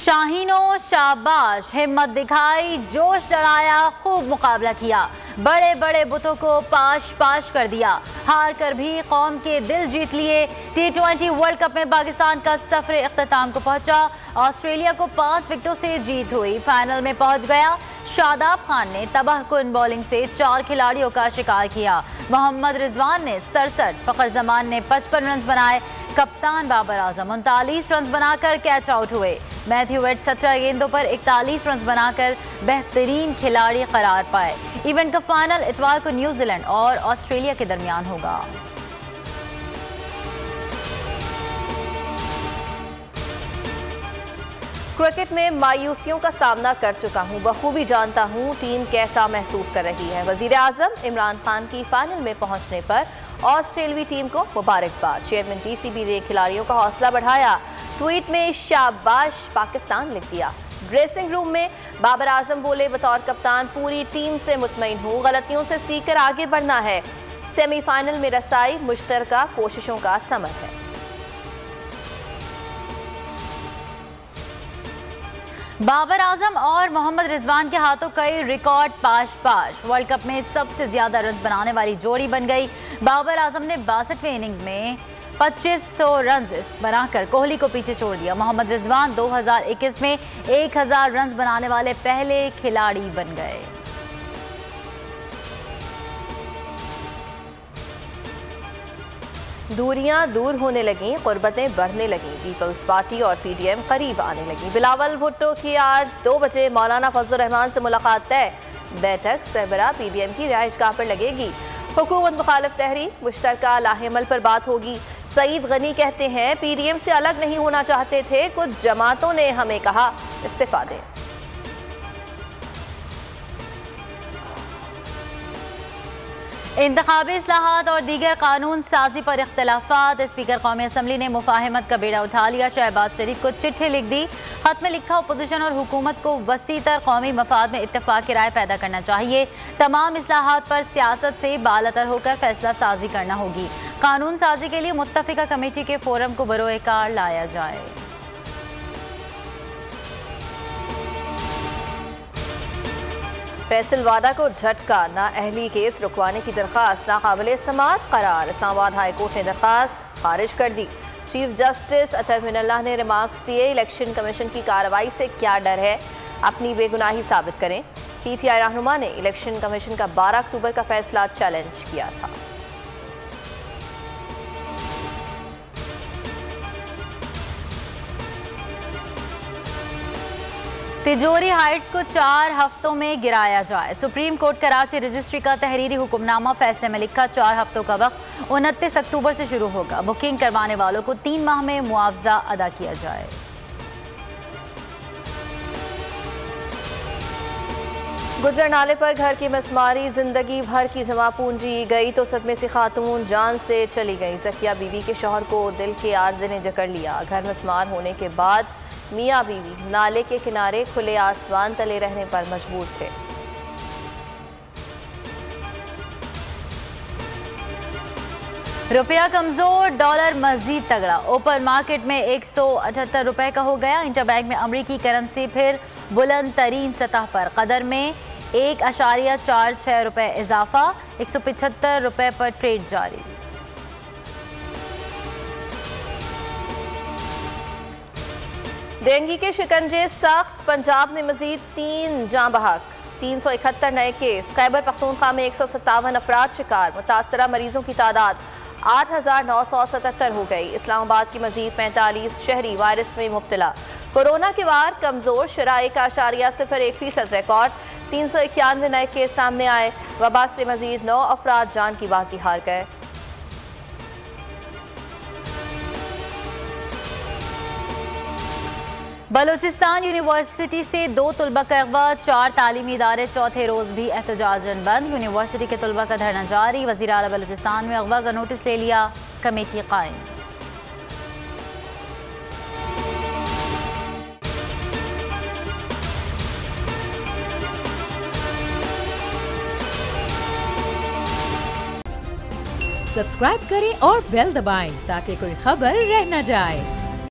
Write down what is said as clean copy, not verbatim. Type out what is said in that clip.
शाहीनों शाबाश, हिम्मत दिखाई, जोश लड़ाया, खूब मुकाबला किया, बड़े बड़े बुतों को पाश पाश कर दिया, हार कर भी कौम के दिल जीत लिए। T20 वर्ल्ड कप में पाकिस्तान का सफर इख्तिताम को पहुंचा। ऑस्ट्रेलिया को 5 विकेटों से जीत हुई, फाइनल में पहुंच गया। शादाब खान ने तबाहकुन बॉलिंग से 4 खिलाड़ियों का शिकार किया। मोहम्मद रिजवान ने 67, फखर जमान ने 55 रन बनाए। कप्तान बाबर आजम 39 रन बनाकर कैच आउट हुए। मैथ्यू वेड 17 गेंदों पर 41 रन बनाकर बेहतरीन खिलाड़ी करार पाए। इवेंट का फाइनल इतवार को न्यूजीलैंड और ऑस्ट्रेलिया के दरमियान होगा। क्रिकेट में मायूसियों का सामना कर चुका हूं, बखूबी जानता हूं टीम कैसा महसूस कर रही है। वजीर आजम इमरान खान की फाइनल में पहुंचने पर ऑस्ट्रेलियाई टीम को मुबारकबाद। चेयरमैन पीसीबी ने खिलाड़ियों का हौसला बढ़ाया। ट्वीट में शाबाश पाकिस्तान लिख दिया। ड्रेसिंग रूम में बाबर आजम बोले, बतौर कप्तान पूरी टीम से मुतमईन हूँ, गलतियों से सीखकर आगे बढ़ना है। सेमीफाइनल में रसाई मुश्तरका कोशिशों का समर है। बाबर आजम और मोहम्मद रिजवान के हाथों कई रिकॉर्ड पाश पाश। वर्ल्ड कप में सबसे ज्यादा रन बनाने वाली जोड़ी बन गई। बाबर आजम ने 62वें इनिंग्स में 2500 रन बनाकर कोहली को पीछे छोड़ दिया। मोहम्मद रिजवान 2021 में 1000 रन बनाने वाले पहले खिलाड़ी बन गए। दूरियां दूर होने लगीं, गुर्बतें बढ़ने लगीं, पीपल्स पार्टी और पीडीएम करीब आने लगी। बिलावल भुट्टो की आज 2 बजे मौलाना फजलुर रहमान से मुलाकात तय। बैठक सरबरा पीडीएम की रिहाइशगाह पर लगेगी। हुकूमत मुखालिफ तहरीक मुश्तरका लाहेमल पर बात होगी। सईद गनी कहते हैं, पीडीएम से अलग नहीं होना चाहते थे, कुछ जमातों ने हमें कहा इस्तीफा दें। इंतखाबी इस्लाहात और दीगर कानून साजी पर इख्तलाफात। स्पीकर कौमी असम्बली ने मुफाहमत का बेड़ा उठा लिया। शहबाज शरीफ को चिट्ठी लिख दी। खत में लिखा, अपोजिशन और हुकूमत को वसी तर कौमी मफाद में इत्तेफाक की राय पैदा करना चाहिए। तमाम इस्लाहात पर सियासत से बालातर होकर फैसला साजी करना होगी। कानून साजी के लिए मुत्तफिका कमेटी के फोरम को बरोए कार लाया जाए। फैसल वादा को झटका, नाअहली केस रुकवाने की दरख्वास्त नाकाबिले समाअत करार। इस्लामाबाद हाई कोर्ट ने दरख्वास्त खारिज कर दी। चीफ जस्टिस अतर मिनल्लाह ने रिमार्क्स दिए, इलेक्शन कमीशन की कार्रवाई से क्या डर है, अपनी बेगुनाही साबित करें। पीटीआई रहनुमा ने इलेक्शन कमीशन का 12 अक्टूबर का फैसला चैलेंज किया था। तिजोरी हाइट्स को 4 हफ्तों में गिराया जाए। सुप्रीम कोर्ट कराची रजिस्ट्री का तहरीरी हुक्मनामा। फैसले में लिखा, 4 हफ्तों का वक्त 29 अक्टूबर से शुरू होगा। बुकिंग करवाने वालों को 3 माह में मुआवजा अदा किया जाए। गुजर नाले पर घर की मसमारी, जिंदगी भर की जमा पूंजी गई तो सदमे से खातून जान से चली गई। जकिया बीवी के शौहर को दिल के आर्जे ने जकड़ लिया। घर मसमार होने के बाद मियाँ बीवी नाले के किनारे खुले आसमान तले रहने पर मजबूर थे। रुपया कमजोर, डॉलर मजीद तगड़ा। ओपन मार्केट में 178 रुपए का हो गया। इंटरबैंक में अमरीकी करेंसी फिर बुलंद तरीन सतह पर। कदर में 1.46 रुपए इजाफा, 175 रुपए पर ट्रेड जारी। डेंगू के शिकंजे सख्त, पंजाब में मजीद 3 जाँ बहक, 371 नए केस। खैबर पख्तूनख्वा में 157 अफराद शिकार। मुतासरा मरीजों की तादाद 8977 हो गई। इस्लामाबाद की मजीद 45 शहरी वायरस में मुब्तला। कोरोना के वार कमजोर, शराय का 0.01% रिकॉर्ड। 391 नए केस सामने आए। वबा से मजीद 9 अफराद जान की बाजी हार गए। बलूचिस्तान यूनिवर्सिटी से 2 तलबा का अगवा। 4 तालीमी इदारे चौथे रोज भी एहतजाजन बंद। यूनिवर्सिटी के तलबा का धरना जारी। वज़ीर आला बलूचिस्तान में अगवा का नोटिस ले लिया, कमेटी कायम। सब्सक्राइब करें और बेल दबाएं ताकि कोई खबर रह न जाए।